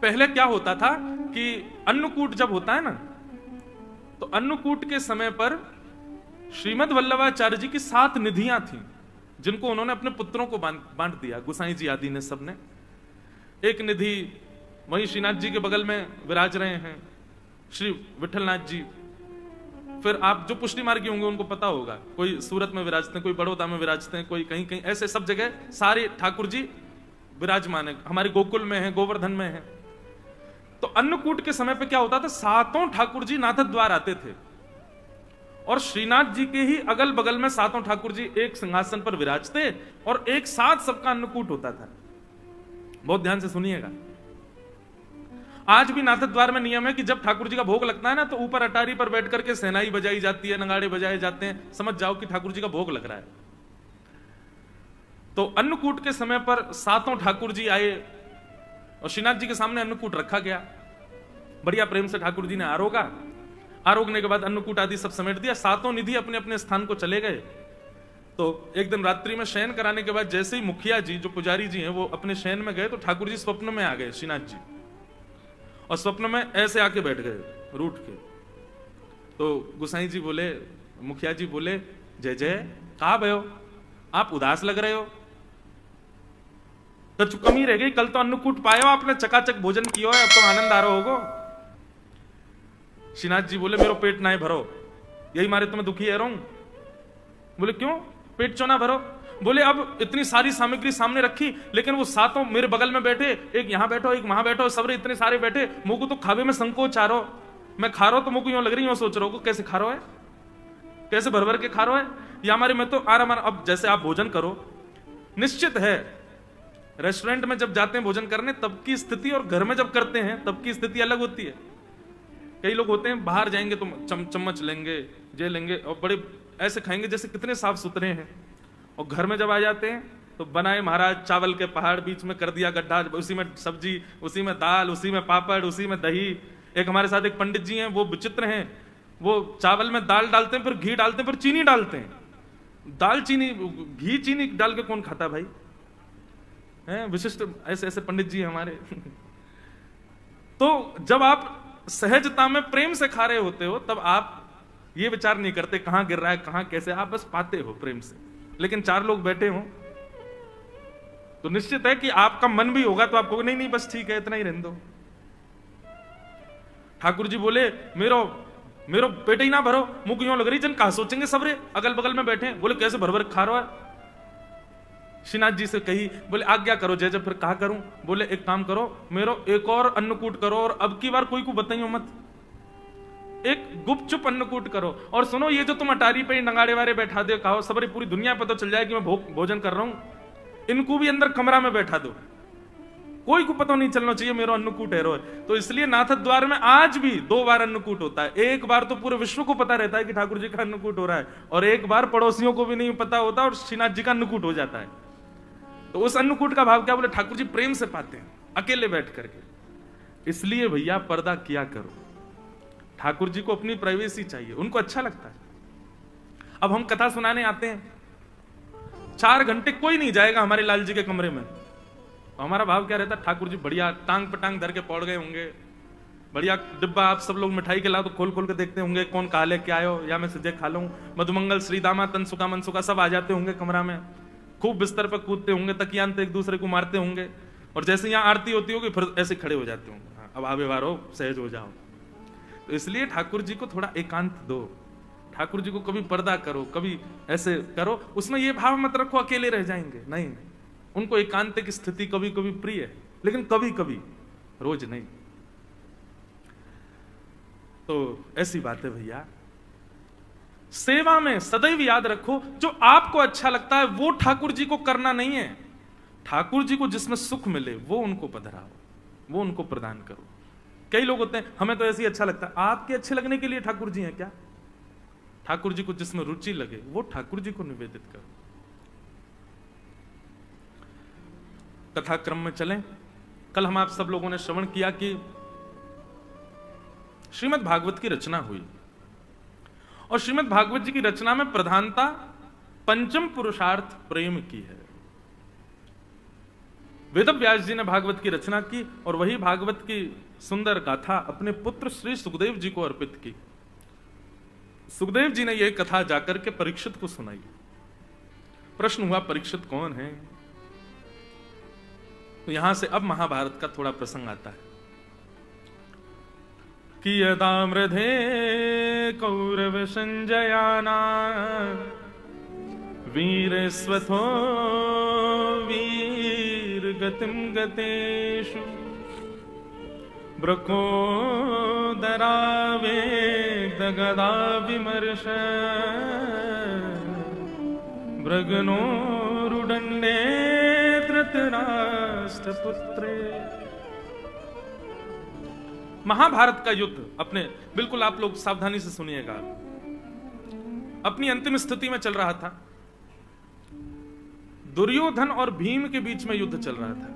पहले क्या होता था कि अन्नकूट जब होता है ना, तो अन्नकूट के समय पर श्रीमद् वल्लभाचार्य जी की 7 निधियां थीं, जिनको उन्होंने अपने पुत्रों को बांट दिया, गुसाई जी आदि ने सबने। एक निधि वहीं श्रीनाथ जी के बगल में विराज रहे हैं श्री विठलनाथ जी। फिर आप जो पुष्टि मार्गी होंगे उनको पता होगा, कोई सूरत में विराजते हैं, कोई बड़ौदा में विराजते हैं, कोई कहीं कहीं, ऐसे सब जगह सारे ठाकुर जी विराजमान है। हमारे गोकुल में है, गोवर्धन में है। तो अन्नकूट के समय पे क्या होता था, 7 ठाकुर जी नाथ द्वार आते थे और श्रीनाथ जी के ही अगल बगल में 7 ठाकुर जी एक सिंहासन पर विराजते और एक साथ सबका अन्नकूट होता था। बहुत ध्यान से सुनिएगा। आज भी नाथ द्वार में नियम है कि जब ठाकुर जी का भोग लगता है ना, तो ऊपर अटारी पर बैठ करके सेनाई बजाई जाती है, नगाड़े बजाए जाते हैं, समझ जाओ कि ठाकुर जी का भोग लग रहा है। तो अन्नकूट के समय पर 7 ठाकुर जी आए और श्रीनाथ जी के सामने अन्नकूट रखा गया। बढ़िया प्रेम से ठाकुर जी ने आरोगा, आरोगने के बाद अन्नकूट आदि सब समेट दिया। 7 निधि अपने अपने स्थान को चले गए। तो एक दिन रात्रि में शयन कराने के बाद जैसे ही मुखिया जी जो पुजारी जी हैं वो अपने शयन में गए, तो ठाकुर जी स्वप्न में आ गए श्रीनाथ जी, और स्वप्न में ऐसे आके बैठ गए रूठ के। तो गुसाई जी बोले, मुखिया जी बोले, जय जय, कहां भयो, आप उदास लग रहे हो, तो कमी रह गई, कल तो अन्नकूट पायो आपने, चकाचक भोजन किया है, अब तो आनंद आ रहा होगा। श्रीनाथ जी बोले, मेरो पेट ना भरो, यही मारे तुम्हें दुखी है रहूं। बोले क्यों, पेट क्यों ना भरो? बोले अब इतनी सारी सामग्री सामने रखी, लेकिन वो 7 मेरे बगल में बैठे, एक यहां बैठो एक वहां बैठो, सबरे इतने सारे बैठे, मुझको तो खावे में संकोच आ रहा, मैं खा रहा हूं तो मुझको यूं लग रही, यूं सोच रहा हूं कैसे खा रहा है, कैसे भर भर के खा रहा है, या हमारे में तो आराम। अब जैसे आप भोजन करो, निश्चित है रेस्टोरेंट में जब जाते हैं भोजन करने तब की स्थिति और घर में जब करते हैं तब की स्थिति अलग होती है। कई लोग होते हैं बाहर जाएंगे तो चम्मच लेंगे, जे लेंगे और बड़े ऐसे खाएंगे जैसे कितने साफ सुथरे हैं, और घर में जब आ जाते हैं तो बनाए महाराज चावल के पहाड़, बीच में कर दिया गड्ढा, उसी में सब्जी, उसी में दाल, उसी में पापड़, उसी में दही। एक हमारे साथ एक पंडित जी हैं, वो विचित्र हैं, वो चावल में दाल डालते हैं, फिर घी डालते हैं, फिर चीनी डालते हैं। दाल चीनी, घी चीनी डाल के कौन खाता भाई, हैं विशिष्ट ऐसे ऐसे पंडित जी हमारे। तो जब आप सहजता में प्रेम से खा रहे होते हो तब आप ये विचार नहीं करते कहां गिर रहा है, कहां कैसे, आप बस पाते हो प्रेम से। लेकिन 4 लोग बैठे हो तो निश्चित है कि आपका मन भी होगा तो आपको नहीं नहीं बस ठीक है इतना ही रहने दो। ठाकुर जी बोले, मेरो पेट ही ना भरो, मुंह क्यों लग रही, जन कहा सोचेंगे सबरे अगल बगल में बैठे। बोले कैसे भर भर खा रहा है। श्रीनाथ जी से कही, बोले आज्ञा करो जय जय, फिर कहा करूं। बोले एक काम करो, मेरो एक और अन्नकूट करो, और अब की बार कोई को बताइयो मत, एक गुपचुप अन्नकूट करो। और सुनो, ये जो तुम अटारी पे नगाड़े वारे बैठा दे, कहो सबरी पूरी दुनिया पता चल जाए कि मैं भोजन कर रहा हूं, इनको भी अंदर कमरा में बैठा दो, कोई को पता नहीं चलना चाहिए मेरा अन्नकूट है रो। तो इसलिए नाथ द्वार में आज भी 2 बार अन्नकूट होता है। एक बार तो पूरे विश्व को पता रहता है कि ठाकुर जी का अन्नकूट हो रहा है, और एक बार पड़ोसियों को भी नहीं पता होता और श्रीनाथ जी का अन्नकूट हो जाता है। तो उस अन्नकूट का भाव क्या, बोले ठाकुर जी प्रेम से पाते हैं अकेले बैठ करके। इसलिए भैया पर्दा किया करो, ठाकुर जी को अपनी प्राइवेसी चाहिए, उनको अच्छा लगता है। अब हम कथा सुनाने आते हैं, 4 घंटे कोई नहीं जाएगा हमारे लाल जी के कमरे में, तो हमारा भाव क्या रहता है, ठाकुर जी बढ़िया टांग पटांग धर के पौड़ गए होंगे, बढ़िया डिब्बा आप सब लोग मिठाई के लाओ तो खोल खोल के देखते होंगे कौन कहा ले क्या आयो, या मैं सीधे खा लूं। मधुमंगल श्रीदामा तनसुका मनसुका सब आ जाते होंगे कमरा में, खूब बिस्तर पर कूदते होंगे, तकियान पे एक दूसरे को मारते होंगे, और जैसे यहाँ आरती होती होगी फिर ऐसे खड़े हो जाते होंगे, हाँ, अब आवे वारो सहज हो जाओ। तो इसलिए ठाकुर जी को थोड़ा एकांत दो, ठाकुर जी को कभी पर्दा करो, कभी ऐसे करो, उसमें ये भाव मत रखो अकेले रह जाएंगे, नहीं, उनको एकांत की स्थिति कभी कभी प्रिय है, लेकिन कभी कभी, रोज नहीं। तो ऐसी बात है भैया, सेवा में सदैव याद रखो जो आपको अच्छा लगता है वो ठाकुर जी को करना नहीं है, ठाकुर जी को जिसमें सुख मिले वो उनको पधराओ, वो उनको प्रदान करो। कई लोग होते हैं हमें तो ऐसे ही अच्छा लगता है, आपके अच्छे लगने के लिए ठाकुर जी हैं क्या? ठाकुर जी को जिसमें रुचि लगे वो ठाकुर जी को निवेदित करो। कथा क्रम में चलें। कल हम आप सब लोगों ने श्रवण किया कि श्रीमद् भागवत की रचना हुई, और श्रीमद् भागवत जी की रचना में प्रधानता पंचम पुरुषार्थ प्रेम की है। वेदव्यास जी ने भागवत की रचना की और वही भागवत की सुंदर गाथा अपने पुत्र श्री सुखदेव जी को अर्पित की। सुखदेव जी ने यह कथा जाकर के परीक्षित को सुनाई। प्रश्न हुआ परीक्षित कौन है? तो यहां से अब महाभारत का थोड़ा प्रसंग आता है कि यदा मृधे कौरव संजयाना वीर स्वथो वीर गतिम गतेषु ब्रको दरावे दगदा विमर्श भृगनो रुदंडे धृतराष्ट्रपुत्रे। महाभारत का युद्ध अपने, बिल्कुल आप लोग सावधानी से सुनिएगा, अपनी अंतिम स्थिति में चल रहा था। दुर्योधन और भीम के बीच में युद्ध चल रहा था।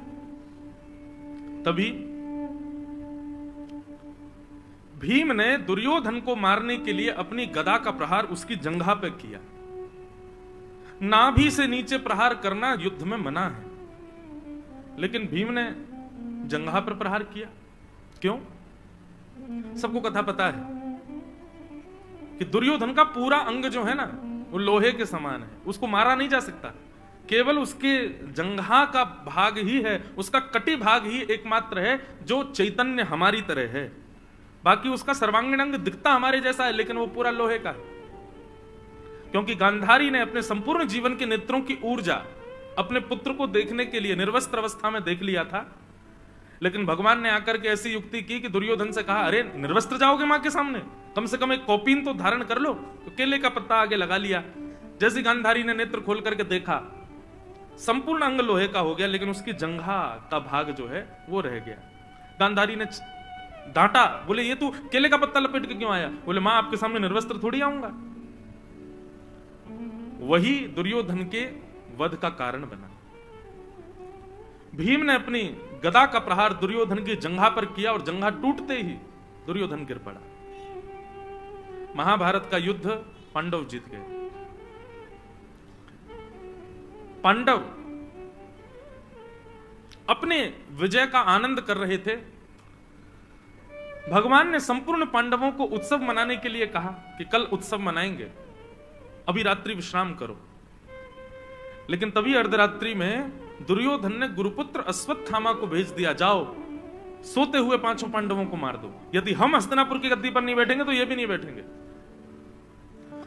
तभी भीम ने दुर्योधन को मारने के लिए अपनी गदा का प्रहार उसकी जंघा पर किया। नाभि से नीचे प्रहार करना युद्ध में मना है, लेकिन भीम ने जंघा पर प्रहार किया। क्यों? सबको कथा पता है कि दुर्योधन का पूरा अंग जो है ना, वो लोहे के समान है, उसको मारा नहीं जा सकता। केवल उसके जंघा का भाग ही है, उसका कटी भाग ही एकमात्र है जो चैतन्य हमारी तरह है। बाकी उसका सर्वांगीण अंग दिखता हमारे जैसा है, लेकिन वो पूरा लोहे का है। क्योंकि गांधारी ने अपने संपूर्ण जीवन के नेत्रों की ऊर्जा अपने पुत्र को देखने के लिए निर्वस्त्र अवस्था में देख लिया था, लेकिन भगवान ने आकर के ऐसी युक्ति की कि दुर्योधन से कहा, अरे निर्वस्त्र जाओगे मां के सामने, कम से कम एक कौपीन तो धारण कर लो। तो केले का पत्ता आगे लगा लिया। जैसे गांधारी ने नेत्र खोल करके देखा, संपूर्ण अंग लोहे का हो गया, लेकिन उसकी जंघा का भाग जो है वो रह गया। गांधारी ने डांटा, बोले ये तू केले का पत्ता लपेट के क्यों आया? बोले मां आपके सामने निर्वस्त्र थोड़ी आऊंगा। वही दुर्योधन के वध का कारण बना। भीम ने अपनी गदा का प्रहार दुर्योधन की जंघा पर किया और जंघा टूटते ही दुर्योधन गिर पड़ा। महाभारत का युद्ध पांडव जीत गए। पांडव अपने विजय का आनंद कर रहे थे। भगवान ने संपूर्ण पांडवों को उत्सव मनाने के लिए कहा कि कल उत्सव मनाएंगे, अभी रात्रि विश्राम करो। लेकिन तभी अर्धरात्रि में दुर्योधन ने गुरुपुत्र अश्वत्थामा को भेज दिया, जाओ सोते हुए पांचों पांडवों को मार दो। यदि हम हस्तिनापुर की गद्दी पर नहीं बैठेंगे तो ये भी नहीं बैठेंगे।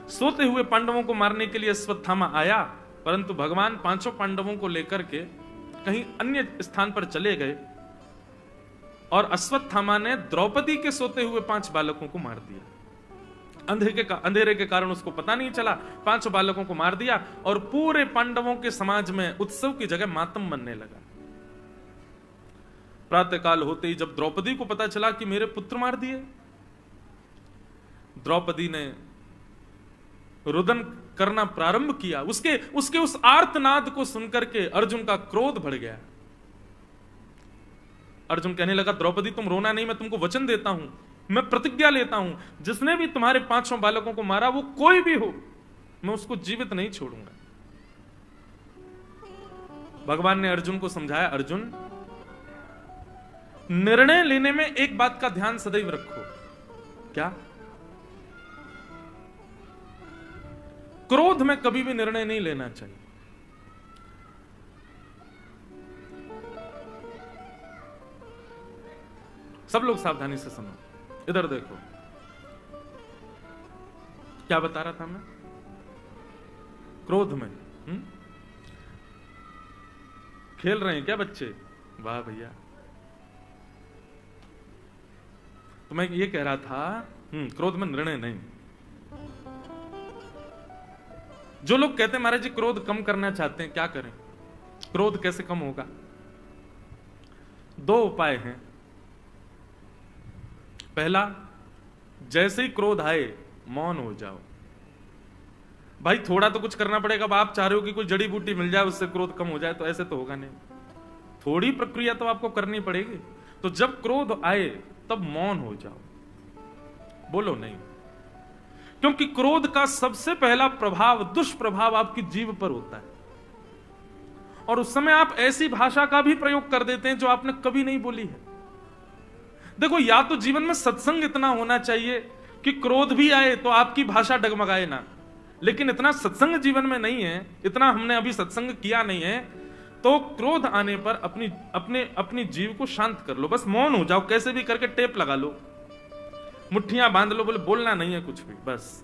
सोते हुए पांडवों को मारने के लिए अश्वत्थामा आया, परंतु भगवान पांचों पांडवों को लेकर के कहीं अन्य स्थान पर चले गए और अश्वत्थामा ने द्रौपदी के सोते हुए 5 बालकों को मार दिया। अंधेरे के कारण उसको पता नहीं चला, 5 बालकों को मार दिया और पूरे पांडवों के समाज में उत्सव की जगह मातम बनने लगा। प्रातःकाल होते ही जब द्रौपदी को पता चला कि मेरे पुत्र मार दिए, द्रौपदी ने रुदन करना प्रारंभ किया। उसके उस आर्तनाद को सुनकर के अर्जुन का क्रोध बढ़ गया। अर्जुन कहने लगा, द्रौपदी तुम रोना नहीं, मैं तुमको वचन देता हूं, मैं प्रतिज्ञा लेता हूं, जिसने भी तुम्हारे 5 बालकों को मारा, वो कोई भी हो, मैं उसको जीवित नहीं छोड़ूंगा। भगवान ने अर्जुन को समझाया, अर्जुन निर्णय लेने में एक बात का ध्यान सदैव रखो। क्या? क्रोध में कभी भी निर्णय नहीं लेना चाहिए। सब लोग सावधानी से सुनो, इधर देखो, क्या बता रहा था मैं? क्रोध में खेल रहे हैं क्या बच्चे? वाह भैया। तो मैं ये कह रहा था, क्रोध में निर्णय नहीं। जो लोग कहते हैं महाराज जी क्रोध कम करना चाहते हैं, क्या करें, क्रोध कैसे कम होगा? 2 उपाय हैं। पहला, जैसे ही क्रोध आए मौन हो जाओ। भाई थोड़ा तो कुछ करना पड़ेगा। अब आप चाह रहे हो कि कोई जड़ी बूटी मिल जाए उससे क्रोध कम हो जाए, तो ऐसे तो होगा नहीं। थोड़ी प्रक्रिया तो आपको करनी पड़ेगी। तो जब क्रोध आए तब मौन हो जाओ, बोलो नहीं। क्योंकि क्रोध का सबसे पहला प्रभाव, दुष्प्रभाव आपकी जीभ पर होता है। और उस समय आप ऐसी भाषा का भी प्रयोग कर देते हैं जो आपने कभी नहीं बोली है। देखो, या तो जीवन में सत्संग इतना होना चाहिए कि क्रोध भी आए तो आपकी भाषा डगमगाए ना, लेकिन इतना सत्संग जीवन में नहीं है, इतना हमने अभी सत्संग किया नहीं है, तो क्रोध आने पर अपनी जीव को शांत कर लो, बस मौन हो जाओ, कैसे भी करके टेप लगा लो, मुट्ठियां बांध लो, बोले बोलना नहीं है कुछ भी, बस।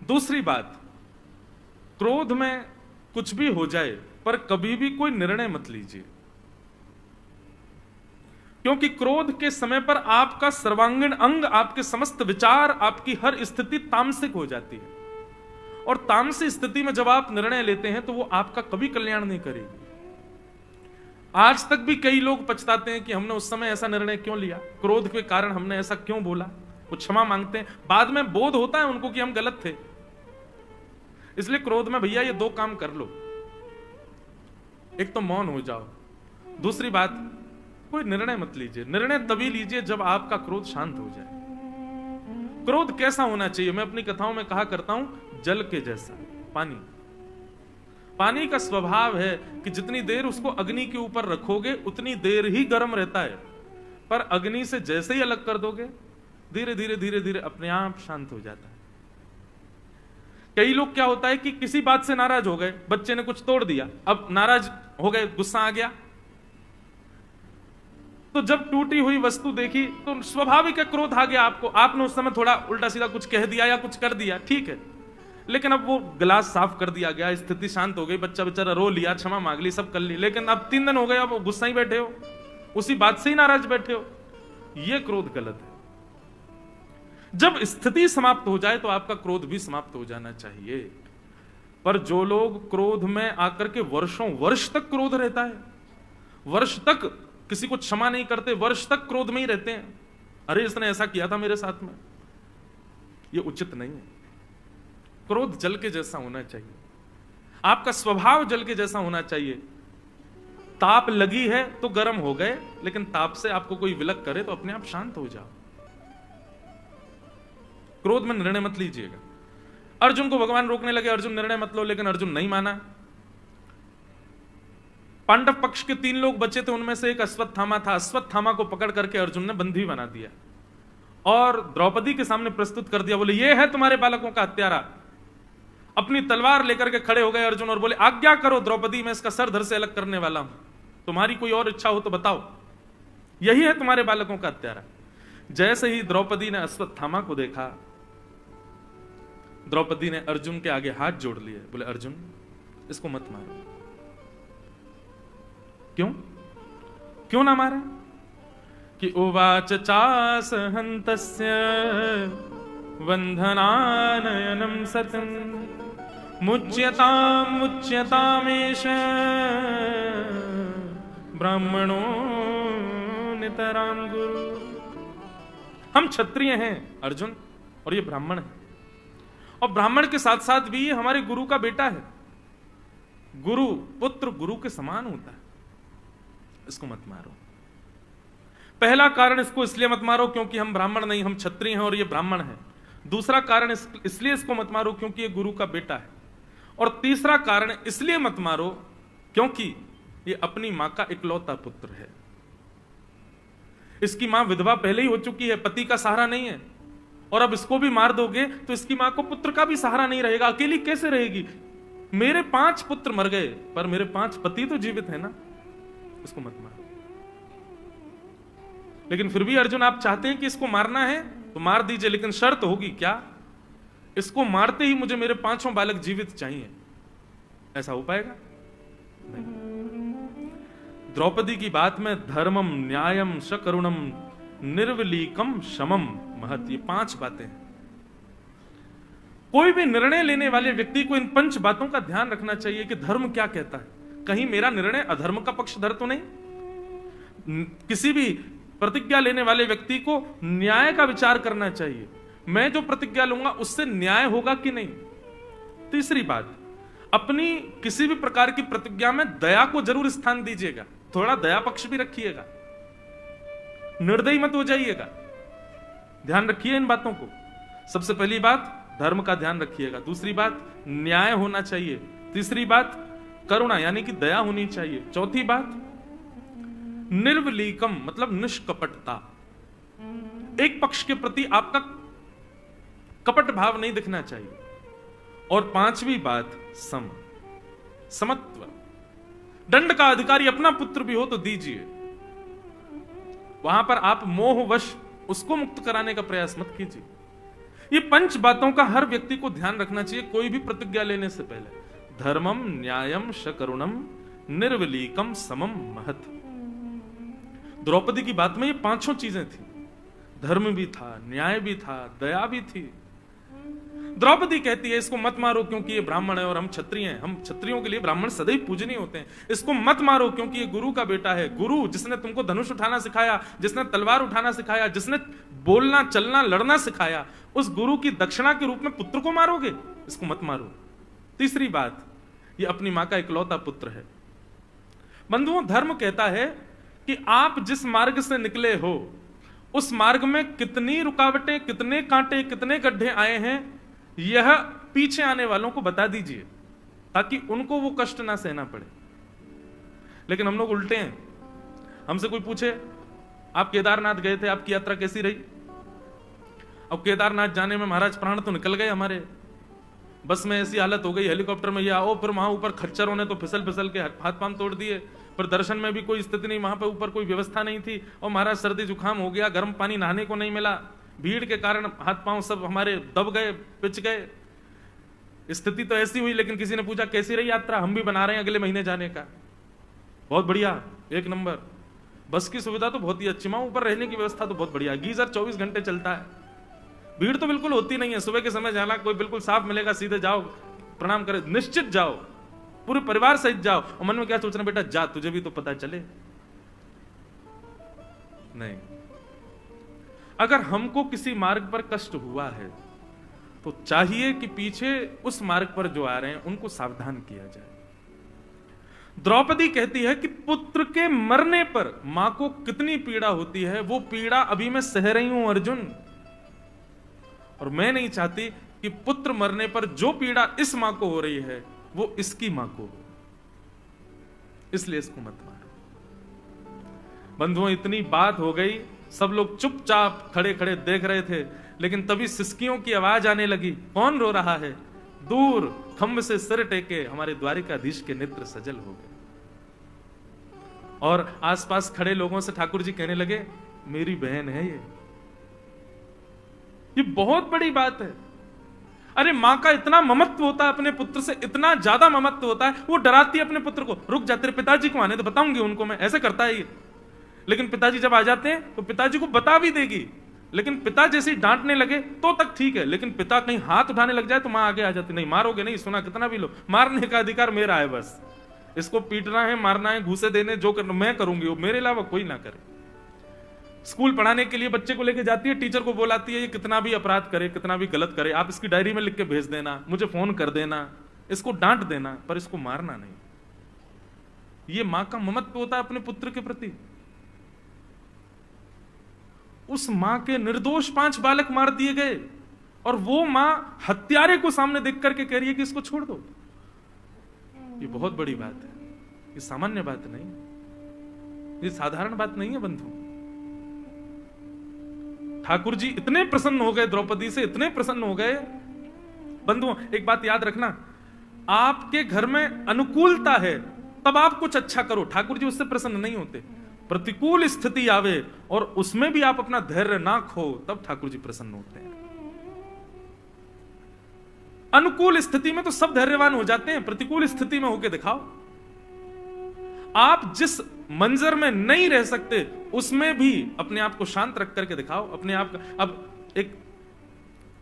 दूसरी बात, क्रोध में कुछ भी हो जाए पर कभी भी कोई निर्णय मत लीजिए, क्योंकि क्रोध के समय पर आपका सर्वांगीण अंग, आपके समस्त विचार, आपकी हर स्थिति तामसिक हो जाती है, और तामसिक स्थिति में जब आप निर्णय लेते हैं तो वो आपका कभी कल्याण नहीं करेगी। आज तक भी कई लोग पछताते हैं कि हमने उस समय ऐसा निर्णय क्यों लिया, क्रोध के कारण हमने ऐसा क्यों बोला, वो क्षमा मांगते हैं, बाद में बोध होता है उनको कि हम गलत थे। इसलिए क्रोध में भैया ये दो काम कर लो, एक तो मौन हो जाओ, दूसरी बात कोई निर्णय मत लीजिए। निर्णय तभी लीजिए जब आपका क्रोध शांत हो जाए। क्रोध कैसा होना चाहिए, मैं अपनी कथाओं में कहा करता हूं, जल के जैसा। पानी का स्वभाव है कि जितनी देर उसको अग्नि के ऊपर रखोगे उतनी देर ही गर्म रहता है, पर अग्नि से जैसे ही अलग कर दोगे धीरे धीरे धीरे धीरे अपने आप शांत हो जाता है। कई लोग क्या होता है कि किसी बात से नाराज हो गए, बच्चे ने कुछ तोड़ दिया, अब नाराज हो गए, गुस्सा आ गया, तो जब टूटी हुई वस्तु देखी तो स्वाभाविक है क्रोध आ गया आपको, आपने उस समय थोड़ा उल्टा सीधा कुछ कह दिया या कुछ कर दिया, ठीक है, लेकिन अब वो गिलास साफ कर दिया गया, स्थिति शांत हो गई, बच्चा बेचारा रो लिया, क्षमा मांग ली, सब कर ली, लेकिन अब 3 दिन हो गए, अब गुस्सा ही बैठे हो, उसी बात से ही नाराज बैठे हो, ये क्रोध गलत है। जब स्थिति समाप्त हो जाए तो आपका क्रोध भी समाप्त हो जाना चाहिए। पर जो लोग क्रोध में आकर के वर्षों वर्ष तक क्रोध रहता है, वर्ष तक किसी को क्षमा नहीं करते, वर्ष तक क्रोध में ही रहते हैं, अरे इसने ऐसा किया था मेरे साथ में, ये उचित नहीं है। क्रोध जल के जैसा होना चाहिए, आपका स्वभाव जल के जैसा होना चाहिए। ताप लगी है तो गर्म हो गए, लेकिन ताप से आपको कोई विलक करे तो अपने आप शांत हो जाओ। क्रोध में निर्णय मत लीजिएगा। अर्जुन को भगवान रोकने लगे, अर्जुन निर्णय मत लो, लेकिन अर्जुन नहीं माना। पांडव पक्ष के 3 लोग बचे थे, उनमें से एक अश्वत्थामा था, अश्वत्थामा को पकड़ करके अर्जुन ने बंदी बना दिया और द्रौपदी के सामने प्रस्तुत कर दिया, बोले ये है तुम्हारे बालकों का हत्यारा। अपनी तलवार लेकर के खड़े हो गए अर्जुन और बोले आज्ञा करो द्रौपदी, मैं इसका सर धड़ से अलग करने वाला हूं, तुम्हारी कोई और इच्छा हो तो बताओ, यही है तुम्हारे बालकों का हत्यारा। जैसे ही द्रौपदी ने अश्वत्थामा को देखा, द्रौपदी ने अर्जुन के आगे हाथ जोड़ लिए, बोले अर्जुन इसको मत मारो। क्यों ना मारे? कि उवाच चास हन्तस्य वंधनानयनम सतम मुच्यतामेष ब्राह्मणो नितराम गुरु। हम क्षत्रिय हैं अर्जुन, और ये ब्राह्मण है, और ब्राह्मण के साथ साथ भी ये हमारे गुरु का बेटा है। गुरु पुत्र गुरु के समान होता है, इसको मत मारो। पहला कारण इसको इसलिए मत मारो क्योंकि हम ब्राह्मण नहीं, हम क्षत्रिय हैं और ये ब्राह्मण है। दूसरा कारण इसलिए इसको मत मारो क्योंकि ये गुरु का बेटा है। और तीसरा कारण इसलिए मत मारो क्योंकि ये अपनी मां का इकलौता पुत्र है। इसकी मां विधवा पहले ही हो चुकी है, पति का सहारा नहीं है, और अब इसको भी मार दोगे तो इसकी मां को पुत्र का भी सहारा नहीं रहेगा, अकेली कैसे रहेगी? मेरे 5 पुत्र मर गए पर मेरे 5 पति तो जीवित है ना, इसको मत मारो। लेकिन फिर भी अर्जुन आप चाहते हैं कि इसको मारना है तो मार दीजिए, लेकिन शर्त होगी क्या? इसको मारते ही मुझे मेरे 5 बालक जीवित चाहिए। ऐसा हो पाएगा? नहीं। द्रौपदी की बात में धर्मम न्यायम शकरुणम निर्वलीकम शमम महत, ये 5 बातें हैं। कोई भी निर्णय लेने वाले व्यक्ति को इन 5 बातों का ध्यान रखना चाहिए कि धर्म क्या कहता है, कहीं मेरा निर्णय अधर्म का पक्षधर तो नहीं। किसी भी प्रतिज्ञा लेने वाले व्यक्ति को न्याय का विचार करना चाहिए, मैं जो प्रतिज्ञा लूंगा उससे न्याय होगा कि नहीं। तीसरी बात, अपनी किसी भी प्रकार की प्रतिज्ञा में दया को जरूर स्थान दीजिएगा, थोड़ा दया पक्ष भी रखिएगा, निर्दयी मत हो जाइएगा। ध्यान रखिए इन बातों को। सबसे पहली बात धर्म का ध्यान रखिएगा, दूसरी बात न्याय होना चाहिए, तीसरी बात करुणा यानी कि दया होनी चाहिए। चौथी बात, निर्वलीकम मतलब निष्कपटता, एक पक्ष के प्रति आपका कपट भाव नहीं दिखना चाहिए। और पांचवी बात, समत्व, दंड का अधिकारी अपना पुत्र भी हो तो दीजिए, वहां पर आप मोहवश उसको मुक्त कराने का प्रयास मत कीजिए। ये 5 बातों का हर व्यक्ति को ध्यान रखना चाहिए कोई भी प्रतिज्ञा लेने से पहले। धर्मम न्यायम शकरुणम निर्वलीकम समम महत। द्रौपदी की बात में ये 5 चीजें थी, धर्म भी था, न्याय भी था, दया भी थी। द्रौपदी कहती है इसको मत मारो क्योंकि ये ब्राह्मण है और हम क्षत्रिय हैं, हम क्षत्रियों के लिए ब्राह्मण सदैव पूजनीय होते हैं। इसको मत मारो क्योंकि ये गुरु का बेटा है। गुरु जिसने तुमको धनुष उठाना सिखाया, जिसने तलवार उठाना सिखाया, जिसने बोलना चलना लड़ना सिखाया, उस गुरु की दक्षिणा के रूप में पुत्र को मारोगे, इसको मत मारो। तीसरी बात, ये अपनी मां का इकलौता पुत्र है। बंधुओं, धर्म कहता है कि आप जिस मार्ग से निकले हो उस मार्ग में कितनी रुकावटें, कितने कांटे, कितने गड्ढे आए हैं, यह पीछे आने वालों को बता दीजिए ताकि उनको वो कष्ट ना सहना पड़े। लेकिन हम लोग उल्टे हैं। हमसे कोई पूछे आप केदारनाथ गए थे, आपकी यात्रा कैसी रही? अब केदारनाथ जाने में महाराज प्राण तो निकल गए हमारे, बस में ऐसी हालत हो गई, हेलीकॉप्टर में ये आओ, फिर वहां ऊपर खच्चरों ने तो फिसल फिसल के हाथ पांव तोड़ दिए, पर दर्शन में भी कोई स्थिति नहीं, वहां पे ऊपर कोई व्यवस्था नहीं थी, और महाराज सर्दी जुकाम हो गया, गर्म पानी नहाने को नहीं मिला, भीड़ के कारण हाथ पांव सब हमारे दब गए, पिच गए। स्थिति तो ऐसी हुई। लेकिन किसी ने पूछा कैसी रही यात्रा? हम भी बना रहे हैं अगले महीने जाने का। बहुत बढ़िया, एक नंबर। बस की सुविधा तो बहुत ही अच्छी, वहां ऊपर रहने की व्यवस्था तो बहुत बढ़िया, गीजर 24 घंटे चलता है, भीड़ तो बिल्कुल होती नहीं है। सुबह के समय जाना, कोई बिल्कुल साफ मिलेगा, सीधे जाओ, प्रणाम करे, निश्चित जाओ, पूरे परिवार सहित जाओ। और मन में क्या सोचना, बेटा जा, तुझे भी तो पता चले। नहीं, अगर हमको किसी मार्ग पर कष्ट हुआ है तो चाहिए कि पीछे उस मार्ग पर जो आ रहे हैं उनको सावधान किया जाए। द्रौपदी कहती है कि पुत्र के मरने पर मां को कितनी पीड़ा होती है, वो पीड़ा अभी मैं सह रही हूं अर्जुन, और मैं नहीं चाहती कि पुत्र मरने पर जो पीड़ा इस मां को हो रही है वो इसकी मां को हो, इसलिए इसको मत मारो। बंधुओं, इतनी बात हो गई, सब लोग चुपचाप खड़े खड़े देख रहे थे, लेकिन तभी सिसकियों की आवाज आने लगी। कौन रो रहा है? दूर खंभ से सिर टेके हमारे द्वारिकाधीश के नेत्र सजल हो गए। और आसपास खड़े लोगों से ठाकुर जी कहने लगे, मेरी बहन है ये बहुत बड़ी बात है। अरे मां का इतना ममत्व होता है अपने पुत्र से, इतना ज्यादा ममत्व होता है, वो डराती है अपने पुत्र को, रुक जा तेरे पिताजी को आने तो बताऊंगी उनको मैं, ऐसे करता है ये। लेकिन पिताजी जब आ जाते हैं तो पिताजी को बता भी देगी, लेकिन पिता जैसे डांटने लगे तो तक ठीक है, लेकिन पिता कहीं हाथ उठाने लग जाए तो मां आगे आ जाती, नहीं मारोगे नहीं, सुना कितना भी लो, मारने का अधिकार मेरा है, बस इसको पीटना है, मारना है, घूसे देने, जो करना मैं करूंगी, वो मेरे अलावा कोई ना करे। स्कूल पढ़ाने के लिए बच्चे को लेके जाती है, टीचर को बुलाती है, ये कितना भी अपराध करे, कितना भी गलत करे, आप इसकी डायरी में लिख के भेज देना, मुझे फोन कर देना, इसको डांट देना, पर इसको मारना नहीं। ये मां का ममत्व होता है अपने पुत्र के प्रति। उस मां के निर्दोष 5 बालक मार दिए गए, और वो मां हत्यारे को सामने देख करके कह रही है कि इसको छोड़ दो। ये बहुत बड़ी बात है, ये सामान्य बात नहीं, ये साधारण बात नहीं है बंधु। ठाकुर जी इतने प्रसन्न हो गए द्रौपदी से, इतने प्रसन्न हो गए। बंधुओं, एक बात याद रखना, आपके घर में अनुकूलता है तब आप कुछ अच्छा करो, ठाकुर जी उससे प्रसन्न नहीं होते। प्रतिकूल स्थिति आवे और उसमें भी आप अपना धैर्य ना खो, तब ठाकुर जी प्रसन्न होते हैं। अनुकूल स्थिति में तो सब धैर्यवान हो जाते हैं, प्रतिकूल स्थिति में होके दिखाओ। आप जिस मंजर में नहीं रह सकते उसमें भी अपने आप को शांत रख करके दिखाओ अपने आप का। अब एक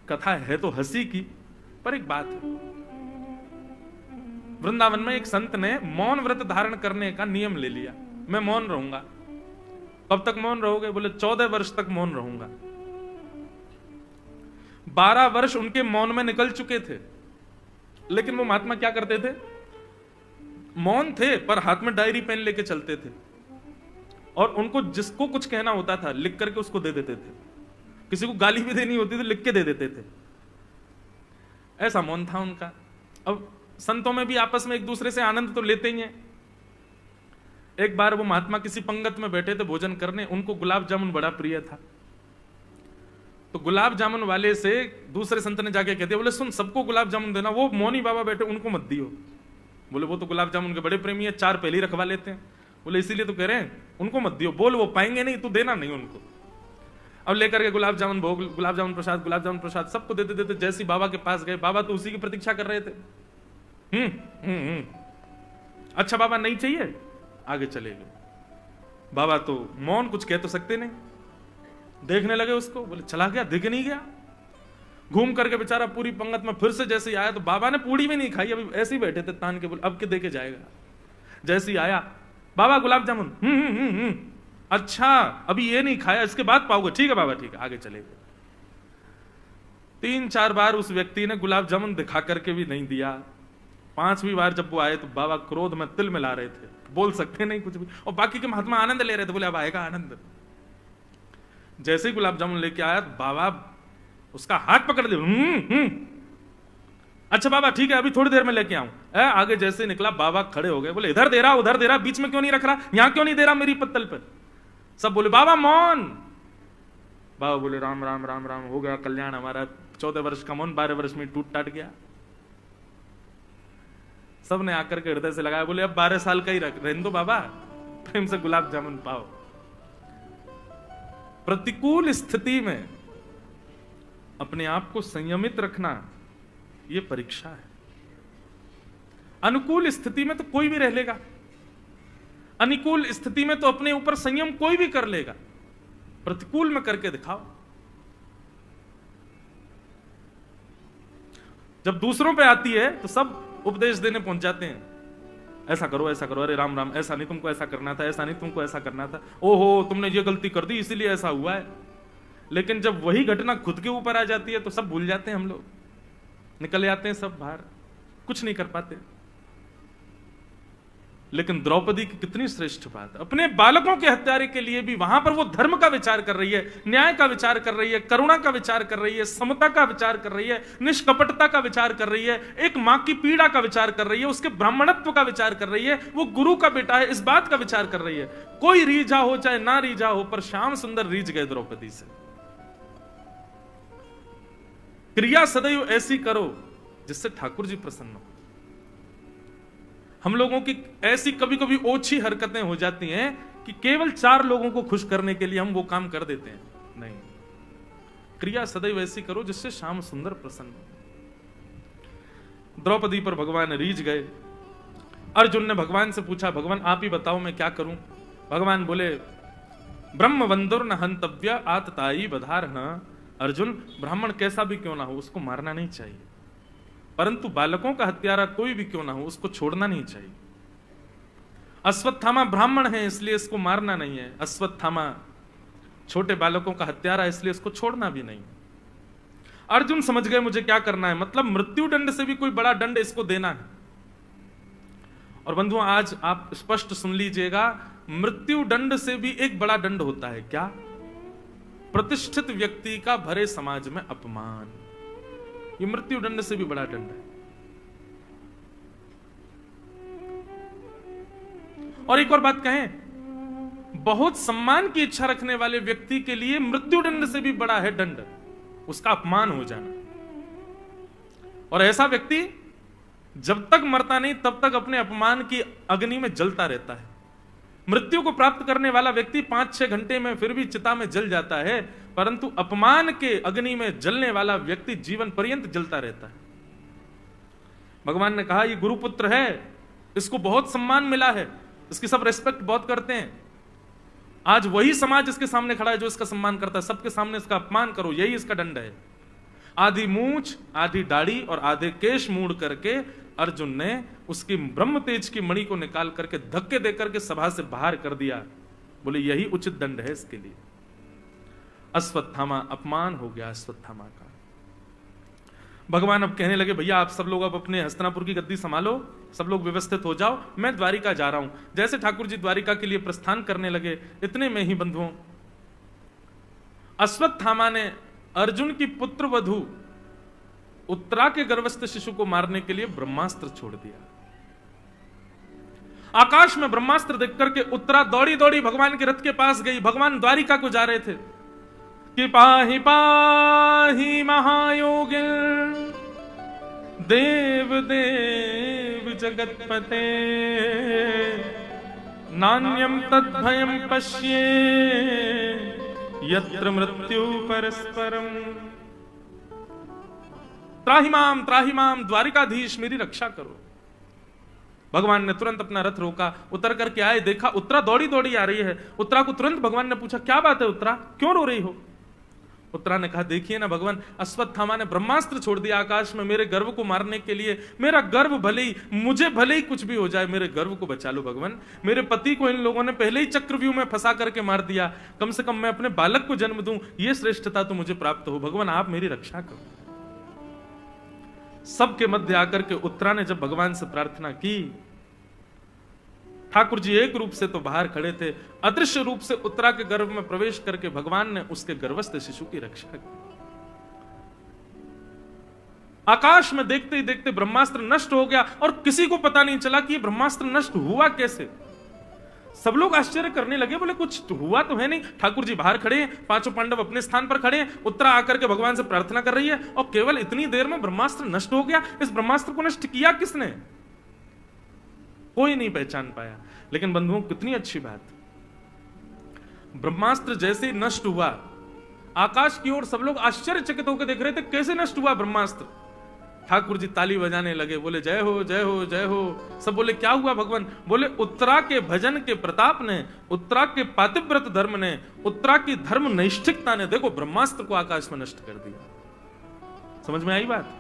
कथा है तो हंसी की, पर एक बात है, वृंदावन में एक संत ने मौन व्रत धारण करने का नियम ले लिया, मैं मौन रहूंगा। कब तक मौन रहोगे? बोले 14 वर्ष तक मौन रहूंगा। 12 वर्ष उनके मौन में निकल चुके थे, लेकिन वो महात्मा क्या करते थे? मौन थे पर हाथ में डायरी पेन लेके चलते थे, और उनको जिसको कुछ कहना होता था लिख करके उसको दे देते थे। किसी को गाली भी देनी होती थी लिख के दे देते थे। ऐसा मौन था उनका। अब संतों में भी आपस में एक दूसरे से आनंद तो लेते ही हैं। एक बार वो महात्मा किसी पंगत में बैठे थे भोजन करने, उनको गुलाब जामुन बड़ा प्रिय था। तो गुलाब जामुन वाले से दूसरे संत ने जाके कहते, बोले सुन, सबको गुलाब जामुन देना, वो मौनी बाबा बैठे उनको मत दियो। बोले वो तो गुलाब जामुन के बड़े प्रेमी है, 4 पहले ही रखवा लेते हैं। बोले इसीलिए तो कह रहे हैं उनको मत दियो, बोल वो पाएंगे नहीं, तू देना नहीं उनको। अब लेकर के गुलाब जामुन भोग, गुलाब जामुन प्रसाद सबको देते देते जैसे बाबा के पास गए, बाबा तो उसी की प्रतीक्षा कर रहे थे। अच्छा बाबा नहीं चाहिए, आगे चले गए। बाबा तो मौन, कुछ कह तो सकते नहीं। देखने लगे उसको, बोले चला गया, दिख नहीं गया। घूम करके बेचारा पूरी पंगत में फिर से जैसे ही आया, तो बाबा ने पूड़ी भी नहीं खाई, अभी ऐसे ही बैठे थे तान के, बोले अब के दे के जाएगा। जैसे ही आया, बाबा गुलाब जामुन, अच्छा अभी ये नहीं खाया, इसके बाद पाओगे, ठीक है बाबा ठीक है, आगे चले गए। 3-4 बार उस व्यक्ति ने गुलाब जामुन दिखा करके भी नहीं दिया। 5वीं बार जब वो आए तो बाबा क्रोध में तिल मिला रहे थे, बोल सकते नहीं कुछ भी, और बाकी के महात्मा आनंद ले रहे थे, बोले अब आएगा आनंद। जैसे ही गुलाब जामुन लेके आया तो बाबा उसका हाथ पकड़ दिया, अच्छा बाबा ठीक है, अभी थोड़ी देर में लेके आऊं। आगे जैसे निकला, बाबा खड़े हो गए, बोले इधर दे रहा उधर दे रहा, बीच में क्यों नहीं रख रहा, यहां क्यों नहीं दे रहा मेरी पत्तल पर। सब बोले बाबा मौन। बाबा बोले राम राम राम राम, हो गया कल्याण हमारा, 14 वर्ष का मौन 12 वर्ष में टूट टाट गया। सब ने आकर के हृदय से लगाया, बोले अब 12 साल का ही रहने दो बाबा, प्रेम से गुलाब जामुन पाओ। प्रतिकूल स्थिति में अपने आप को संयमित रखना यह परीक्षा है। अनुकूल स्थिति में तो कोई भी रह लेगा, अनुकूल स्थिति में तो अपने ऊपर संयम कोई भी कर लेगा, प्रतिकूल में करके दिखाओ। जब दूसरों पे आती है तो सब उपदेश देने पहुंच जाते हैं, ऐसा करो अरे राम राम, ऐसा नहीं तुमको ऐसा करना था, ऐसा नहीं तुमको ऐसा करना था, ओहो तुमने ये गलती कर दी इसीलिए ऐसा हुआ है। लेकिन जब वही घटना खुद के ऊपर आ जाती है तो सब भूल जाते हैं, हम लोग निकल जाते हैं सब बाहर, कुछ नहीं कर पाते। लेकिन द्रौपदी की कितनी श्रेष्ठ बात, अपने बालकों के हत्यारे के लिए भी वहां पर वो धर्म का विचार कर रही है, न्याय का विचार कर रही है, करुणा का विचार कर रही है, समता का विचार कर रही है, निष्कपटता का विचार कर रही है, एक मां की पीड़ा का विचार कर रही है, उसके ब्राह्मणत्व का विचार कर रही है, वो गुरु का बेटा है इस बात का विचार कर रही है। कोई रीझा हो चाहे ना रीझा हो, पर श्याम सुंदर रीझ गए द्रौपदी से। क्रिया सदैव ऐसी करो जिससे ठाकुर जी प्रसन्न हो। हम लोगों की ऐसी कभी कभी ओछी हरकतें हो जाती हैं कि केवल 4 लोगों को खुश करने के लिए हम वो काम कर देते हैं। नहीं, क्रिया सदैव ऐसी करो जिससे श्याम सुंदर प्रसन्न हो। द्रौपदी पर भगवान रीझ गए। अर्जुन ने भगवान से पूछा, भगवान आप ही बताओ मैं क्या करूं। भगवान बोले, ब्रह्म बंधुर न हंतव्य आतताई बधारहण। अर्जुन, ब्राह्मण कैसा भी क्यों ना हो उसको मारना नहीं चाहिए, परंतु बालकों का हत्यारा कोई भी क्यों ना हो उसको छोड़ना नहीं चाहिए। अश्वत्थामा ब्राह्मण है इसलिए इसको मारना नहीं है, अश्वत्थामा छोटे बालकों का हत्यारा है इसलिए इसको छोड़ना भी नहीं। अर्जुन समझ गए मुझे क्या करना है, मतलब मृत्यु दंड से भी कोई बड़ा दंड इसको देना है। और बंधुओं आज आप स्पष्ट सुन लीजिएगा, मृत्यु दंड से भी एक बड़ा दंड होता है। क्या? प्रतिष्ठित व्यक्ति का भरे समाज में अपमान। ये मृत्यु दंड से भी बड़ा दंड है। और एक और बात कहें, बहुत सम्मान की इच्छा रखने वाले व्यक्ति के लिए मृत्यु दंड से भी बड़ा है दंड उसका अपमान हो जाना। और ऐसा व्यक्ति जब तक मरता नहीं तब तक अपने अपमान की अग्नि में जलता रहता है। मृत्यु को प्राप्त करने वाला व्यक्ति 5-6 घंटे में फिर भी चिता में जल जाता है, परंतु अपमान के अग्नि में जलने वाला व्यक्ति जीवन पर्यंत जलता रहता है। भगवान ने कहा, ये गुरुपुत्र है, इसको बहुत सम्मान मिला है, इसकी सब रेस्पेक्ट बहुत करते हैं। आज वही समाज इसके सामने खड़ा है जो इसका सम्मान करता है, सबके सामने इसका अपमान करो, यही इसका दंड है। आधी मूंछ, आधी दाढ़ी और आधे केश मूड़ करके अर्जुन ने उसकी ब्रह्म तेज की मणि को निकाल करके धक्के देकर के सभा से बाहर कर दिया। बोले यही उचित दंड है इसके लिए। अश्वत्थामा, अपमान हो गया अश्वत्थामा का। भगवान अब कहने लगे, भैया आप सब लोग अब अपने हस्तिनापुर की गद्दी संभालो, सब लोग व्यवस्थित हो जाओ, मैं द्वारिका जा रहा हूं। जैसे ठाकुर जी द्वारिका के लिए प्रस्थान करने लगे, इतने में ही बंधुओं अश्वत्थामा ने अर्जुन की पुत्र वधू उत्तरा के गर्भस्थ शिशु को मारने के लिए ब्रह्मास्त्र छोड़ दिया। आकाश में ब्रह्मास्त्र देख करके उत्तरा दौड़ी दौड़ी भगवान के रथ के पास गई। भगवान द्वारिका को जा रहे थे कि पाहि पाहि महायोगिन देव देव जगतपते नान्यम तद्भयम पश्ये यत्र मृत्यु परस्परम। त्राहि माम द्वारिकाधीश, मेरी रक्षा करो। भगवान ने तुरंत अपना रथ रोका, उतर करके आए, देखा उत्तरा दौड़ी दौड़ी आ रही है। उत्तरा को तुरंत भगवान ने पूछा, क्या बात है उत्तरा, क्यों रो रही हो? उत्तरा ने कहा, देखिए ना भगवान, अश्वत्थामा ने ब्रह्मास्त्र छोड़ दिया आकाश में मेरे गर्व को मारने के लिए। मेरा गर्व भले ही, मुझे भले ही कुछ भी हो जाए, मेरे गर्व को बचा लो भगवान। मेरे पति को इन लोगों ने पहले ही चक्रव्यूह में फंसा करके मार दिया, कम से कम मैं अपने बालक को जन्म दूं, यह श्रेष्ठता तो मुझे प्राप्त हो। भगवान आप मेरी रक्षा करो। सबके मध्य आकर के उत्तरा ने जब भगवान से प्रार्थना की, ठाकुर जी एक रूप से तो बाहर खड़े थे, अदृश्य रूप से उत्तरा के गर्भ में प्रवेश करके भगवान ने उसके गर्भस्थ शिशु की रक्षा की। आकाश में देखते ही देखते ब्रह्मास्त्र नष्ट हो गया और किसी को पता नहीं चला कि यह ब्रह्मास्त्र नष्ट हुआ कैसे। सब लोग आश्चर्य करने लगे, बोले कुछ तो हुआ तो है नहीं। ठाकुर जी बाहर खड़े हैं, पांचों पांडव अपने स्थान पर खड़े हैं, उत्तरा आकर के भगवान से प्रार्थना कर रही है और केवल इतनी देर में ब्रह्मास्त्र नष्ट हो गया। इस ब्रह्मास्त्र को नष्ट किया किसने? कोई नहीं पहचान पाया। लेकिन बंधुओं, कितनी अच्छी बात, ब्रह्मास्त्र जैसे ही नष्ट हुआ, आकाश की ओर सब लोग आश्चर्यचकित होकर देख रहे थे, कैसे नष्ट हुआ ब्रह्मास्त्र। ठाकुर जी ताली बजाने लगे, बोले जय हो जय हो जय हो। सब बोले क्या हुआ भगवान? बोले उत्तरा के भजन के प्रताप ने, उत्तरा के पातिव्रत धर्म ने, उत्तरा की धर्म नैष्ठिकता ने देखो ब्रह्मास्त्र को आकाश में नष्ट कर दिया। समझ में आई बात?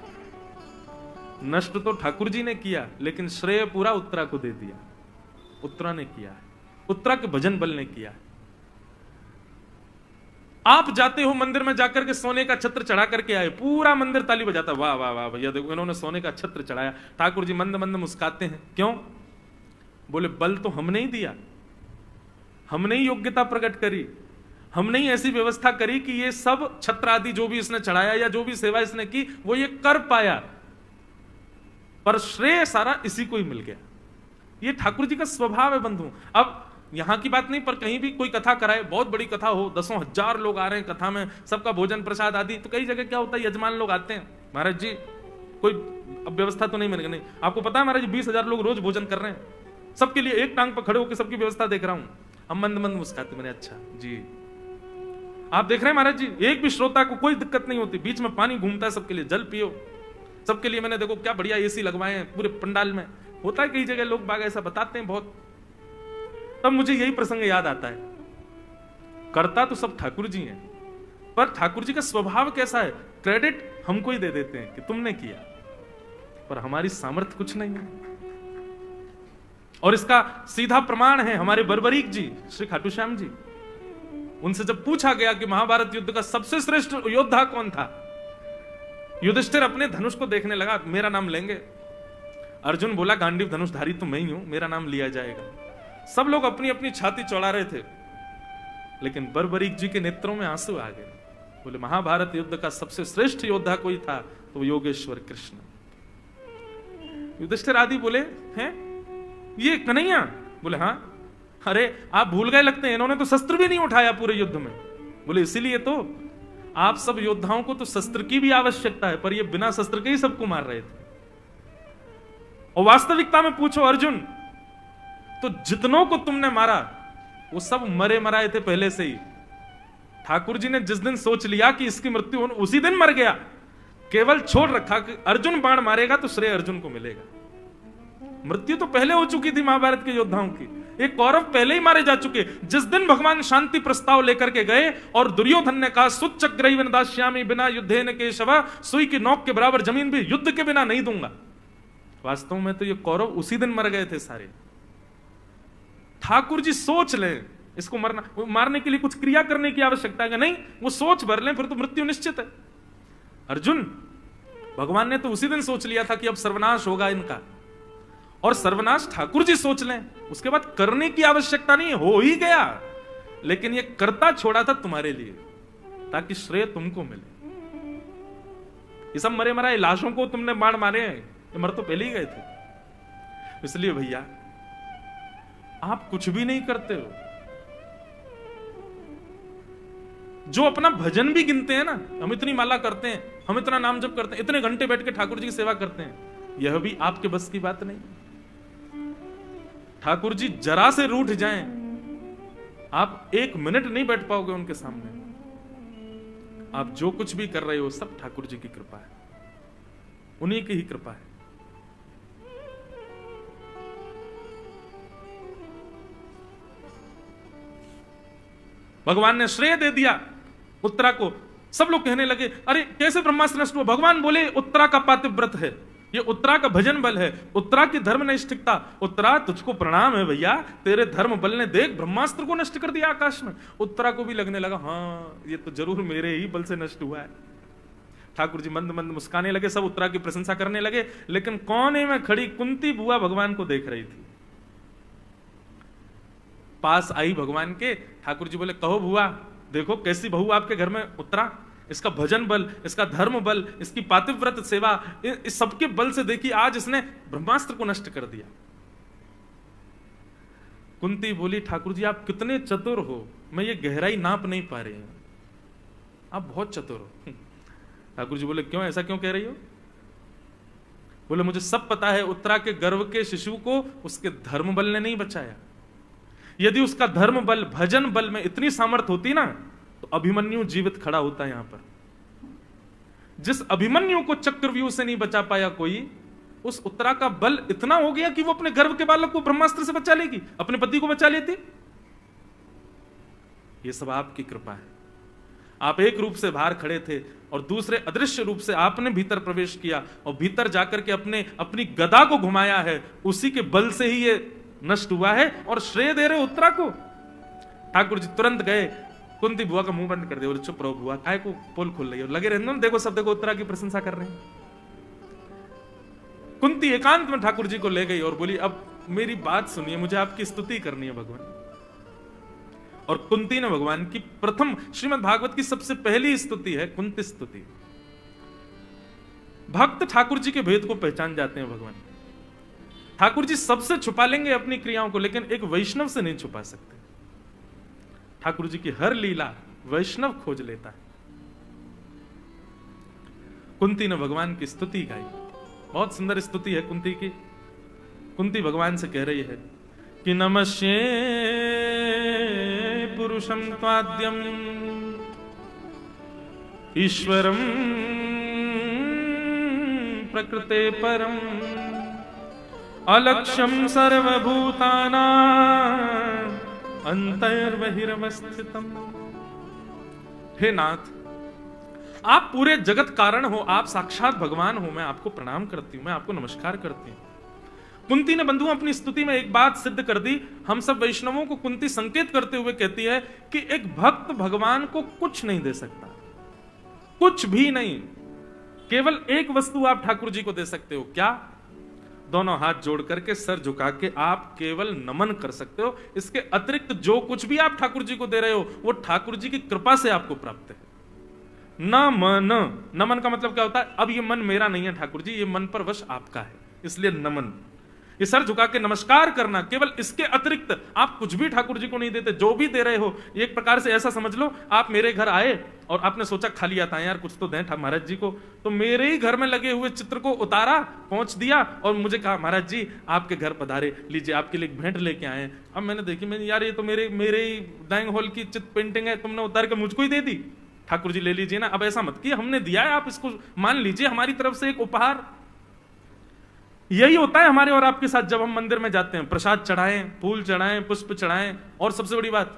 नष्ट तो ठाकुर जी ने किया, लेकिन श्रेय पूरा उत्तरा को दे दिया। उत्तरा ने किया, उत्तरा के भजन बल ने किया। आप जाते हो मंदिर में जाकर के सोने का छत्र चढ़ा करके आए, पूरा मंदिर ताली बजाता, वाह वाह वाह भैया देखो इन्होंने सोने का छत्र चढ़ाया। ठाकुर जी मंद मंद मुस्काते हैं, क्यों? बोले बल तो हमने ही दिया, हमने ही योग्यता प्रकट करी, हमने ही ऐसी व्यवस्था करी कि ये सब छत्र आदि जो भी इसने चढ़ाया या जो भी सेवा इसने की वो ये कर पाया, पर श्रेय सारा इसी को ही मिल गया। ये ठाकुर जी का स्वभाव है बंधु। अब यहां की बात नहीं, पर कहीं भी कोई कथा कराए, बहुत बड़ी कथा हो, दसों हजार लोग आ रहे हैं कथा में, सबका भोजन प्रसाद आदि, तो कई जगह क्या होता है, यजमान लोग आते हैं, महाराज जी कोई अब व्यवस्था तो नहीं मिलेगी। नहीं, आपको पता है महाराज जी 20,000 लोग रोज भोजन कर रहे हैं, सबके लिए एक टांग पर खड़े होकर सबकी व्यवस्था देख रहा हूं। हम मंद मंद मुस्कुराते, मैंने अच्छा जी। आप देख रहे हैं महाराज जी, एक भी श्रोता को कोई दिक्कत नहीं होती, बीच में पानी घूमता है सबके लिए, जल पियो सबके लिए। मैंने देखो क्या बढ़िया एसी लगवाए हैं पूरे पंडाल में। होता है कई जगह लोग बाग ऐसा बताते हैं बहुत। तब मुझे यही प्रसंग याद आता है, करता तो सब ठाकुर जी हैं, पर ठाकुर जी का स्वभाव कैसा है, क्रेडिट हमको ही दे देते हैं कि तुमने किया, पर हमारी सामर्थ्य कुछ नहीं है। और इसका सीधा प्रमाण है हमारे बर्बरीक जी, श्री खाटू श्याम जी। उनसे जब पूछा गया कि महाभारत युद्ध का सबसे श्रेष्ठ योद्धा कौन था, युधिष्ठिर अपने धनुष को देखने लगा, मेरा नाम लेंगे? अर्जुन बोला गांडीव धनुषधारी तो मैं ही हूं, मेरा नाम लिया जाएगा। सब लोग अपनी अपनी छाती चौड़ा रहे थे, लेकिन बर्बरीक जी के नेत्रों में आंसू आ गए। बोले महाभारत युद्ध का सबसे श्रेष्ठ योद्धा कोई था तो योगेश्वर कृष्ण। युधिष्ठिर आदि बोले हैं ये कन्हैया? बोले हाँ। अरे आप भूल गए लगते हैं, इन्होंने तो शस्त्र भी नहीं उठाया पूरे युद्ध में। बोले इसीलिए तो आप सब योद्धाओं को तो शस्त्र की भी आवश्यकता है, पर ये बिना शस्त्र के ही सबको मार रहे थे। और वास्तविकता में पूछो अर्जुन, तो जितनों को तुमने मारा वो सब मरे मराए थे पहले से ही। ठाकुर जी ने जिस दिन सोच लिया कि इसकी मृत्यु होने, उसी दिन मर गया, केवल छोड़ रखा कि अर्जुन बाण मारेगा तो श्रेय अर्जुन को मिलेगा। मृत्यु तो पहले हो चुकी थी महाभारत के योद्धाओं की, एक कौरव पहले ही मारे जा चुके। जिस दिन भगवान शांति प्रस्ताव लेकर के गए और दुर्योधन ने कहा सुच्चग्रैवन दास्यामि बिना युद्धेन केशव, सुई की नोक के बराबर जमीन भी युद्ध के बिना नहीं दूंगा, वास्तव में तो ये कौरव उसी दिन मर गए थे सारे। ठाकुर जी सोच लें इसको मारने के लिए कुछ क्रिया करने की आवश्यकता है नहीं, वो सोच भर लें फिर तो मृत्यु निश्चित है। अर्जुन, भगवान ने तो उसी दिन सोच लिया था कि अब सर्वनाश होगा इनका, और सर्वनाश ठाकुर जी सोच लें, उसके बाद करने की आवश्यकता नहीं, हो ही गया। लेकिन ये करता छोड़ा था तुम्हारे लिए ताकि श्रेय तुमको मिले। ये सब मरे मराए लाशों को तुमने बाण मारे हैं, ये मर तो पहले ही गए थे। इसलिए भैया आप कुछ भी नहीं करते हो, जो अपना भजन भी गिनते हैं ना, हम इतनी माला करते हैं, हम इतना नाम जप करते हैं, इतने घंटे बैठ के ठाकुर जी की सेवा करते हैं, यह भी आपके बस की बात नहीं। ठाकुर जी जरा से रूठ जाएं, आप 1 मिनट नहीं बैठ पाओगे उनके सामने। आप जो कुछ भी कर रहे हो सब ठाकुर जी की कृपा है, उन्हीं की ही कृपा है। भगवान ने श्रेय दे दिया उत्तरा को। सब लोग कहने लगे अरे कैसे ब्रह्मास्त्र नष्ट हुआ? भगवान बोले उत्तरा का पातिव्रत है, ये उत्तरा का भजन बल है, उत्तरा की धर्म निष्ठिकता। उत्तरा तुझको प्रणाम है भैया, तेरे धर्म बल ने देख ब्रह्मास्त्र को नष्ट कर दिया आकाश में। उत्तरा को भी लगने लगा हाँ ये तो जरूर मेरे ही बल से नष्ट हुआ है। ठाकुर जी मंद मंद मुस्काने लगे, सब उत्तरा की प्रशंसा करने लगे, लेकिन कोने में खड़ी कुंती बुआ भगवान को देख रही थी। पास आई भगवान के, ठाकुर जी बोले कहो बुआ, देखो कैसी बहू आपके घर में उत्तरा, इसका भजन बल, इसका धर्म बल, इसकी पातिव्रत सेवा, इस सबके बल से देखी आज इसने ब्रह्मास्त्र को नष्ट कर दिया। कुंती बोली ठाकुर जी आप कितने चतुर हो, मैं ये गहराई नाप नहीं पा रही हूं, आप बहुत चतुर हो। ठाकुर जी बोले क्यों, ऐसा क्यों कह रही हो? बोले मुझे सब पता है, उत्तरा के गर्भ के शिशु को उसके धर्म बल ने नहीं बचाया। यदि उसका धर्म बल भजन बल में इतनी सामर्थ होती ना तो अभिमन्यु जीवित खड़ा होता है यहां पर। जिस अभिमन्यु को चक्रव्यूह से नहीं बचा पाया कोई, उस उत्तरा का बल इतना हो गया कि वो अपने गर्भ के बालक को ब्रह्मास्त्र से बचा लेगी, अपने पति को बचा लेती। ये सब आपकी कृपा है। आप एक रूप से बाहर खड़े थे और दूसरे अदृश्य रूप से आपने भीतर प्रवेश किया और भीतर जाकर के अपनी गदा को घुमाया है, उसी के बल से ही ये नष्ट हुआ है और श्रेय दे रहे उत्तरा को। ठाकुर जी तुरंत गए, कुंती बुआ का मुंह बंद कर दिया, चुप रहो बुआ, काय को पोल खोल रही है, लगे रहने दो, देखो सब देखो उत्तरा की प्रशंसा कर रहे हैं। कुंती एकांत में ठाकुर जी को ले गई और बोली अब मेरी बात सुनिए, मुझे आपकी स्तुति करनी है भगवान। और कुंती ने भगवान की प्रथम, श्रीमद् भागवत की सबसे पहली स्तुति है कुंती स्तुति। भक्त ठाकुर जी के भेद को पहचान जाते हैं भगवान। ठाकुर जी सबसे छुपा लेंगे अपनी क्रियाओं को, लेकिन एक वैष्णव से नहीं छुपा सकते। ठाकुर जी की हर लीला वैष्णव खोज लेता है। कुंती ने भगवान की स्तुति गाई, बहुत सुंदर स्तुति है कुंती की। कुंती भगवान से कह रही है कि नमस्ये पुरुषं त्वाद्यम ईश्वरं प्रकृते परम अलक्ष्यम सर्वभूतानां अंतर्बहिरवस्थितम। हे नाथ, आप पूरे जगत कारण हो, आप साक्षात भगवान हो, मैं आपको प्रणाम करती हूं, मैं आपको नमस्कार करती हूं। कुंती ने बंधुओं अपनी स्तुति में एक बात सिद्ध कर दी। हम सब वैष्णवों को कुंती संकेत करते हुए कहती है कि एक भक्त भगवान को कुछ नहीं दे सकता, कुछ भी नहीं। केवल एक वस्तु आप ठाकुर जी को दे सकते हो, क्या? दोनों हाथ जोड़ करके सर झुका के आप केवल नमन कर सकते हो। इसके अतिरिक्त जो कुछ भी आप ठाकुर जी को दे रहे हो वो ठाकुर जी की कृपा से आपको प्राप्त है। नमन, नमन का मतलब क्या होता है? अब ये मन मेरा नहीं है ठाकुर जी, ये मन पर वश आपका है, इसलिए नमन। ये सर झुका के नमस्कार करना, केवल इसके अतिरिक्त आप कुछ भी ठाकुर जी को नहीं देते। जो भी दे रहे हो एक प्रकार से ऐसा समझ लो, आप मेरे घर आए और आपने सोचा खाली आता है यार कुछ तो दें महाराज जी को, तो मेरे ही घर में लगे हुए चित्र को उतारा, पहुंच दिया और मुझे कहा महाराज जी आपके घर पधारे, लीजिए आपके लिए भेंट लेके आए। अब मैंने देखी, मैंने यार ये तो मेरे ही डाइनिंग हॉल की चित्र पेंटिंग है, तुमने उतार के मुझको ही दे दी। ठाकुर जी ले लीजिए ना, अब ऐसा मत किए, हमने दिया है, आप इसको मान लीजिए हमारी तरफ से एक उपहार। यही होता है हमारे और आपके साथ जब हम मंदिर में जाते हैं, प्रसाद चढ़ाएं, फूल चढ़ाएं, पुष्प चढ़ाएं। और सबसे बड़ी बात,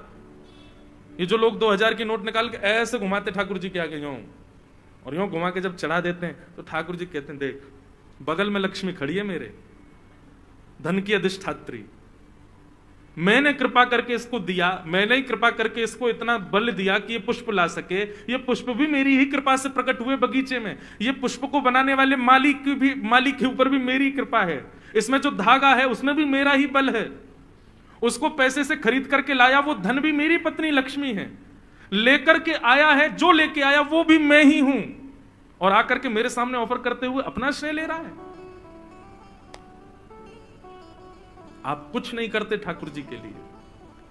ये जो लोग 2000 की नोट निकाल के ऐसे घुमाते ठाकुर जी के आगे यूं और यूं घुमा के जब चढ़ा देते हैं तो ठाकुर जी कहते हैं देख बगल में लक्ष्मी खड़ी है मेरे, धन की अधिष्ठात्री, मैंने कृपा करके इसको दिया, मैंने ही कृपा करके इसको इतना बल दिया कि ये पुष्प ला सके। ये पुष्प भी मेरी ही कृपा से प्रकट हुए बगीचे में। ये पुष्प को बनाने वाले मालिक के ऊपर भी मेरी कृपा है। इसमें जो धागा है उसमें भी मेरा ही बल है। उसको पैसे से खरीद करके लाया वो धन भी मेरी पत्नी लक्ष्मी है। लेकर के आया है, जो लेके आया वो भी मैं ही हूं। और आकर के मेरे सामने ऑफर करते हुए अपना श्रेय ले रहा है। आप कुछ नहीं करते ठाकुर जी के लिए,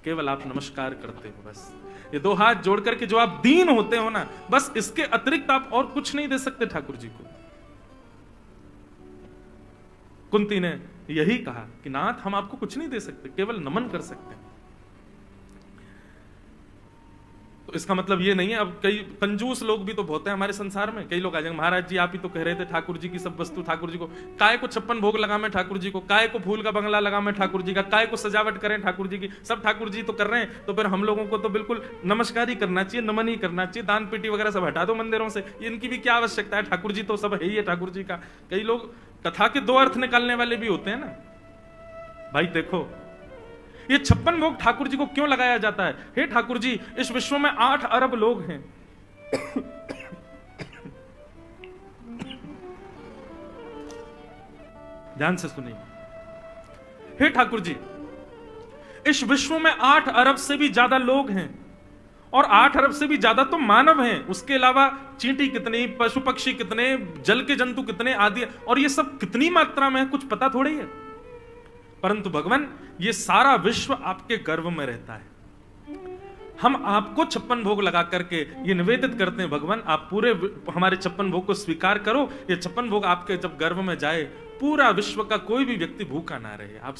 केवल आप नमस्कार करते हो बस। ये दो हाथ जोड़ करके जो आप दीन होते हो ना, बस इसके अतिरिक्त आप और कुछ नहीं दे सकते ठाकुर जी को। कुंती ने यही कहा कि नाथ हम आपको कुछ नहीं दे सकते, केवल नमन कर सकते हैं। तो इसका मतलब ये नहीं है, अब कई कंजूस लोग भी तो बहुत हैं हमारे संसार में। कई लोग आ जाएंगे, महाराज जी आप ही तो कह रहे थे ठाकुर जी की सब वस्तु ठाकुर जी को, काय को 56 भोग लगा मैं ठाकुर जी को, काय को फूल का बंगला लगा मैं ठाकुर जी का, काय को सजावट करें ठाकुर जी की, सब ठाकुर जी तो कर रहे हैं, तो फिर हम लोगों को तो बिल्कुल नमस्कार ही करना चाहिए, नमन ही करना चाहिए, दान पेटी वगैरह सब हटा दो मंदिरों से, इनकी भी क्या आवश्यकता है, ठाकुर जी तो सब है ही है ठाकुर जी का। कई लोग कथा के दो अर्थ निकालने वाले भी होते हैं ना। भाई देखो, ये 56 भोग ठाकुर जी को क्यों लगाया जाता है? हे ठाकुर जी, इस विश्व में 8 अरब लोग हैं। ध्यान से सुनिए। हे ठाकुर जी, इस विश्व में 8 अरब से भी ज्यादा लोग हैं, और 8 अरब से भी ज्यादा तो मानव हैं। उसके अलावा चींटी कितनी, पशु पक्षी कितने, जल के जंतु कितने आदि, और ये सब कितनी मात्रा में है कुछ पता थोड़ी है। परंतु भगवान, ये सारा विश्व आपके गर्भ में रहता है। हम आपको 56 भोग लगा करके ये निवेदित करते हैं, भगवान आप पूरे हमारे 56 भोग को स्वीकार करो। ये 56 भोग आपके जब गर्भ में जाए, पूरा विश्व का कोई भी व्यक्ति भूखा ना रहे। आप